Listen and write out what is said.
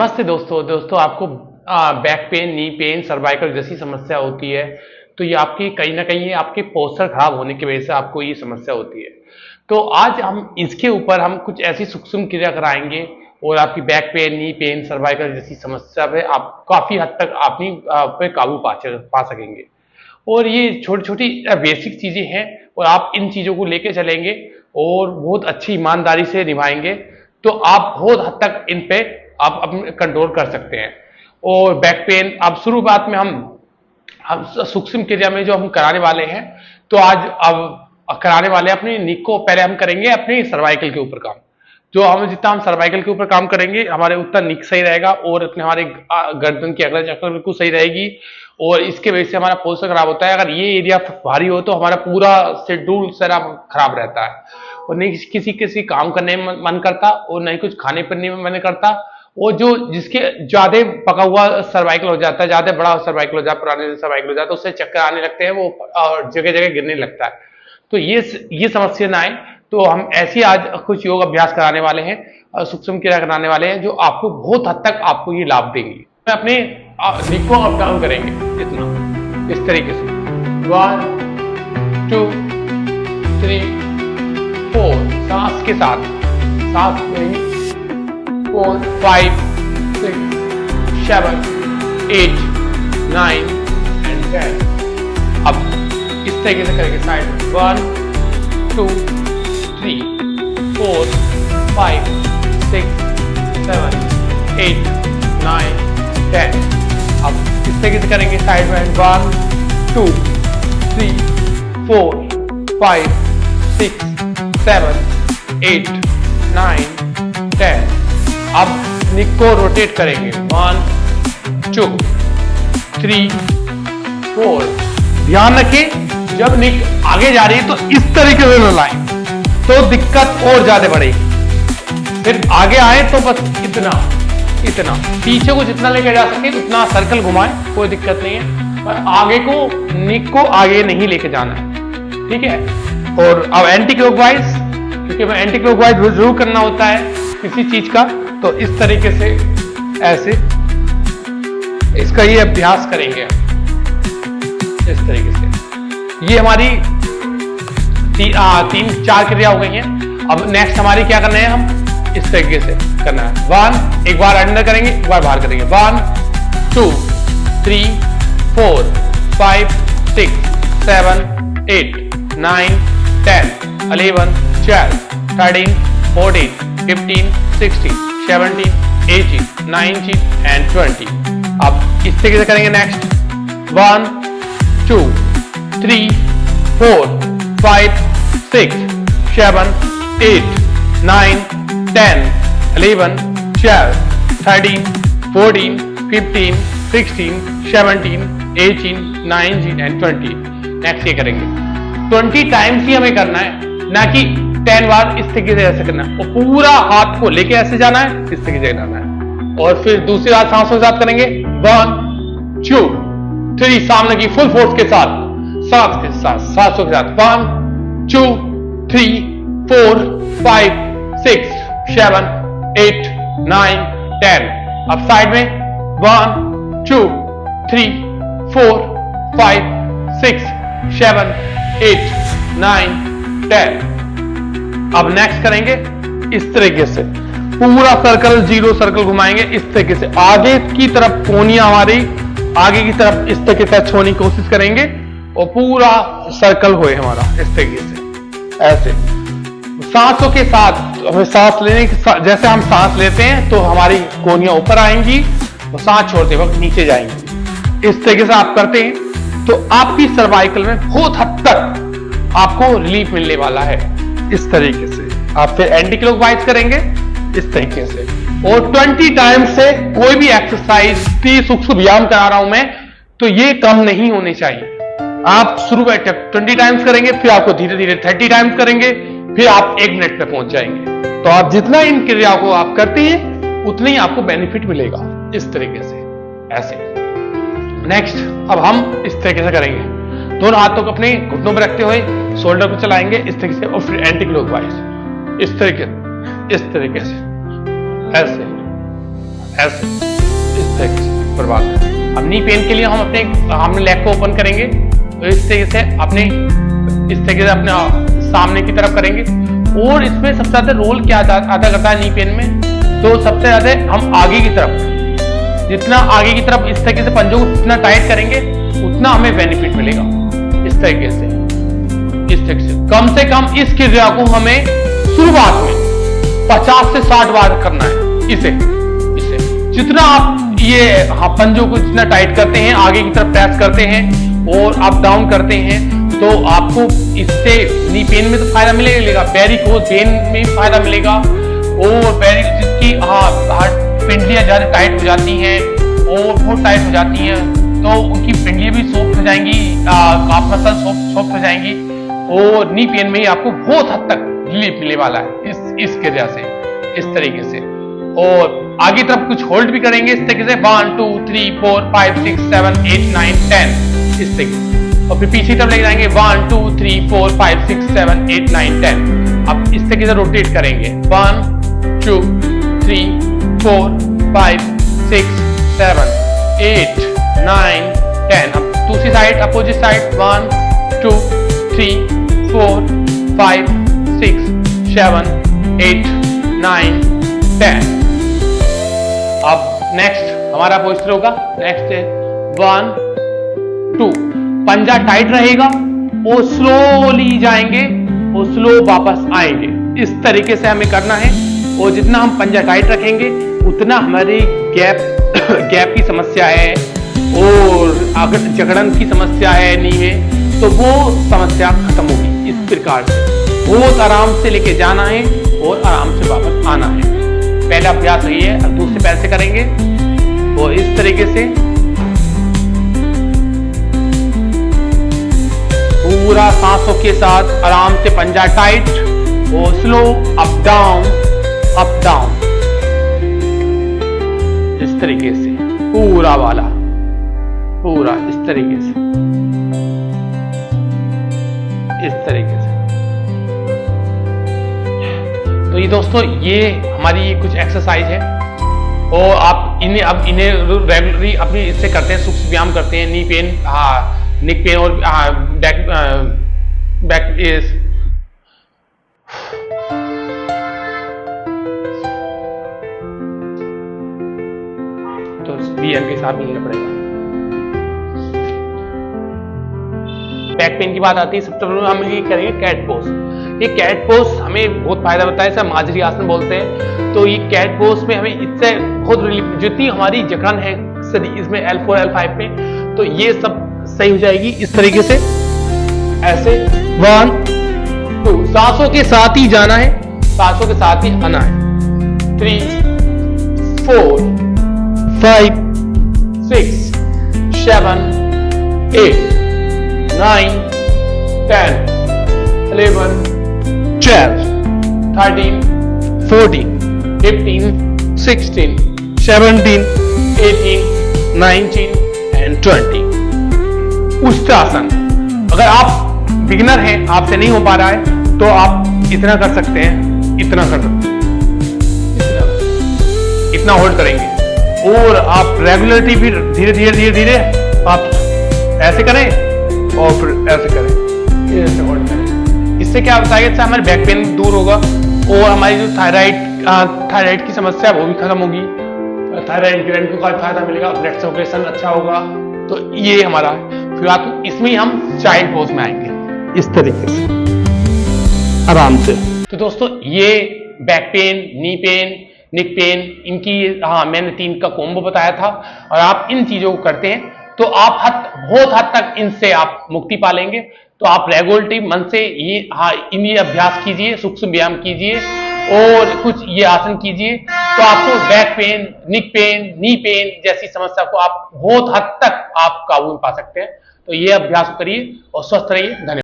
नमस्ते दोस्तों आपको back pain, knee pain, cervical जैसी समस्या होती है तो ये आपकी कहीं ना कहीं आपके पोस्चर खराब होने की वजह से आपको ये समस्या होती है। तो आज हम इसके ऊपर हम कुछ ऐसी सूक्ष्म क्रिया कराएंगे और आपकी back pain, knee pain, cervical जैसी समस्या पे आप काफी हद तक अपनी पे काबू पा सकेंगे। और ये छोटी छोटी बेसिक चीजें हैं और आप इन चीजों को लेके चलेंगे और बहुत अच्छी ईमानदारी से निभाएंगे तो आप बहुत हद तक इन पे आप अपने कंट्रोल कर सकते हैं। और बैक पेन अब शुरुआत में हम सूक्ष्म क्रिया में जो हम कराने वाले हैं तो आज अब कराने वाले अपने निक को पहले हम करेंगे अपने सर्वाइकल के ऊपर काम। जो हम जितना हम सर्वाइकल के ऊपर काम करेंगे हमारे उतना निक सही रहेगा और अपने हमारे गर्दन की अगला चक्कर बिल्कुल सही रहेगी और इसके वजह से हमारा पोस्चर खराब होता है। अगर ये एरिया भारी हो तो हमारा पूरा शेड्यूल सारा खराब रहता है और नहीं किसी किसी काम करने में मन करता और नहीं कुछ खाने पीने में मन करता। और जो जिसके ज्यादा पका हुआ सर्वाइकल हो जाता है, ज्यादा बड़ा सर्वाइकल हो जाता है, पुराने सर्वाइकल हो जाता है, उससे चक्कर आने लगते हैं, वो जगह जगह गिरने लगता है। तो ये समस्या ना आए तो हम ऐसी आज कुछ योग अभ्यास कराने वाले हैं, सूक्ष्म क्रिया कराने वाले हैं जो आपको बहुत हद तक आपको ये लाभ देंगी। अपने निक को अप डाउन करेंगे इतना इस तरीके से 1 2 3 4 सांस के साथ सांस लेंगे 4 5 6 7 8 9 and 10। अब इस तरीके से करेंगे साइड में 1 2 3 4 5 6 7 8 9 10। अब इस तरीके से करेंगे साइड में 1 2 3 4 5 6 7 8 9 10। अब निक को रोटेट करेंगे 1 2 3 4। ध्यान रखें जब निक आगे जा रही है तो इस तरीके से न लाएं तो दिक्कत और ज्यादा बढ़ेगी। फिर आगे आए तो बस इतना इतना पीछे को जितना लेकर जा सके उतना सर्कल घुमाएं, कोई दिक्कत नहीं है, पर आगे को निक को आगे नहीं लेके जाना है, ठीक है। और अब एंटी क्लॉकवाइज, क्योंकि हमें एंटी क्लॉकवाइज जरूर करना होता है किसी चीज का, तो इस तरीके से ऐसे इसका ये अभ्यास करेंगे इस तरीके से। ये हमारी 3-4 क्रिया हो गई हैं। अब नेक्स्ट हमारी क्या करना है, हम इस तरीके से करना है 1 एक बार अंदर करेंगे, एक बार बाहर करेंगे 1 2 3 4 5 6 7 8 9 10 11 12 13 14 15 16 17 18 19 and 20। अब इस तरीके से करेंगे नेक्स्ट 1 2 3 4 5 6 7 8 9 10 11 12 13 14 15 16 17 18 19 and 20। नेक्स्ट ये करेंगे 20 टाइम्स ही हमें करना है, ना कि 10 बार इस तरीके से ऐसे करना है। और पूरा हाथ को लेके ऐसे जाना है, इस तरीके से जाना है। और फिर दूसरी बार सांसों के साथ करेंगे 1 2 3 सामने की फुल फोर्स के साथ सांस के साथ सांसों के साथ 1 2 3 4 5 6 7 8 9 10। अब साइड में 1 2 3 4 5 6 7 8 9 10। अब नेक्स्ट करेंगे इस तरीके से पूरा सर्कल, जीरो सर्कल घुमाएंगे इस तरीके से। आगे की तरफ कोनियां हमारी आगे की तरफ इस तरीके से टच होने की कोशिश करेंगे और पूरा सर्कल होए हमारा इस तरीके से ऐसे। सांसों के साथ हमें सांस लेने की जैसे हम सांस लेते हैं तो हमारी कोनियां ऊपर आएंगी और सांस छोड़ते वक्त नीचे जाएंगी। इस तरीके से आप करते हैं तो आपकी सर्वाइकल में बहुत हद तक आपको रिलीफ मिलने वाला है। इस तरीके से आप फिर एंटी क्लॉकवाइज करेंगे इस तरीके से। और 20 टाइम से कोई भी एक्सरसाइज की सूक्ष्म व्यायाम करा रहा हूं मैं तो ये कम नहीं होने चाहिए। आप शुरू में 20 टाइम्स करेंगे, फिर आपको धीरे धीरे 30 टाइम्स करेंगे, फिर आप 1 मिनट पे पहुंच जाएंगे। तो आप जितना इन क्रियाओं को आप करते हैं उतना ही आपको बेनिफिट मिलेगा इस तरीके से ऐसे। नेक्स्ट अब हम इस तरीके से करेंगे, दोनों हाथों को अपने घुटनों पर रखते हुए शोल्डर को चलाएंगे इस तरीके से और फिर एंटी क्लॉकवाइज इस तरीके से ऐसे ऐसे इस तरीके से बर्बाद। अब नी पेन के लिए हम लेग को ओपन करेंगे, तो इस तरीके से इस तरीके से अपने सामने की तरफ करेंगे। और इसमें सबसे ज्यादा रोल क्या अदा करता है नी पेन में, तो सबसे ज्यादा हम आगे की तरफ, जितना आगे की तरफ इस तरीके से पंजों को जितना टाइट करेंगे उतना हमें बेनिफिट मिलेगा। इस तरीके से कम से कम इस क्रिया को हमें शुरुआत में 50 से 60 बार करना है। इसे जितना आप ये पंजों को जितना टाइट करते हैं, आगे की तरफ प्रेस करते हैं और अप डाउन करते हैं, तो आपको इससे नी पेन में तो फायदा मिलेगा, वेरिकोज वेन में फायदा मिलेगा। और जिसकी पिंडलियां ज्यादा टाइट हो जाती हैं और बहुत टाइट हो जाती हैं, तो उनकी पिंडलियां भी सॉफ्ट हो जाएंगी, काफ मसल सॉफ्ट हो जाएंगी। और नी पेन में ही आपको बहुत हद तक रिलीफ मिलने वाला है इस क्रिया से, इस तरीके से। और आगे तरफ कुछ होल्ड भी करेंगे इस तरीके से, 1 2 3 4 5 6 7 8 9 10 इस तरीके से। और फिर पीछे तरफ लेके जाएंगे 1 2 3 4 5 6 7 8 9 10। अब इस तरीके से रोटेट करेंगे 1 2 3 4 5 6 7 8 9 10। अब दूसरी साइड अपोजिट साइड 1 2 3 4 5 6 7 8 9 10। अब नेक्स्ट हमारा पोस्टर होगा, नेक्स्ट है 1 2। पंजा टाइट रहेगा और स्लोली जाएंगे और स्लो वापस आएंगे। इस तरीके से हमें करना है। और जितना हम पंजा टाइट रखेंगे उतना हमारी गैप की समस्या है और अगर जकड़न की समस्या है नी में, तो वो समस्या खत्म होगी। इस प्रकार से बहुत आराम से लेके जाना है और आराम से वापस आना है। पहला अभ्यास यही है, अब दूसरे पैर से करेंगे और इस तरीके से पूरा सांसों के साथ आराम से पंजा टाइट और स्लो अप डाउन इस तरीके से पूरा वाला, पूरा इस तरीके से, इस तरीके से। तो ये दोस्तों ये हमारी कुछ एक्सरसाइज है और आप इन्हें रेगुलरली अपनी इससे करते हैं, सूक्ष्म व्यायाम करते हैं। नी पेन, निक पेन और बैक इज तो बीएम के साथ मिलना पड़ेगा। बैक पेन की बात आती है, सबसे पहले हम ये करेंगे कैट पोज। ये कैट पोज हमें बहुत फायदा बताता है, इसे माजरी आसन बोलते हैं। तो ये कैट पोज में हमें इससे बहुत रिलीफ, जितनी हमारी जकड़न है इसमें L4 L5 में, तो ये सब सही हो जाएगी। इस तरीके से ऐसे 1 2 सांसों के साथ ही जाना है, सांसों के साथ ही आना है। 3 4 5 6 7 8 9 10 11 12 13 14 15 16 17 18 19 and 20। उष्ट्रासन, अगर आप बिगिनर हैं, आपसे नहीं हो पा रहा है, तो आप इतना कर सकते हैं, इतना कर सकते हैं, इतना होल्ड करेंगे। और आप रेगुलरिटी भी धीरे धीरे धीरे धीरे आप ऐसे करें और फिर ऐसे करें, ऐसे होल्ड करें। इससे क्या होता है, इससे हमारे बैक पेन दूर होगा और हमारी जो थायराइड की समस्या वो भी खत्म होगी। थायराइड ग्लैंड को काफी फायदा मिलेगा, ब्लड सर्कुलेशन अच्छा होगा। तो ये हमारा है। फिर आप इसमें हम चाइल्ड पोज में आएंगे इस तरीके से आराम से। तो दोस्तों ये बैक पेन, नी पेन, निक पेन, इनकी मैंने 3 का कॉम्बो बताया था। और आप इन चीजों को करते हैं तो आप बहुत हद तक इनसे आप मुक्ति पा लेंगे। तो आप रेगुलरली मन से ये अभ्यास कीजिए, सूक्ष्म व्यायाम कीजिए और कुछ ये आसन कीजिए, तो आपको बैक पेन, निक पेन, नी पेन जैसी समस्या को आप बहुत हद तक आप काबू में पा सकते हैं। तो ये अभ्यास करिए और स्वस्थ रहिए। धन्यवाद।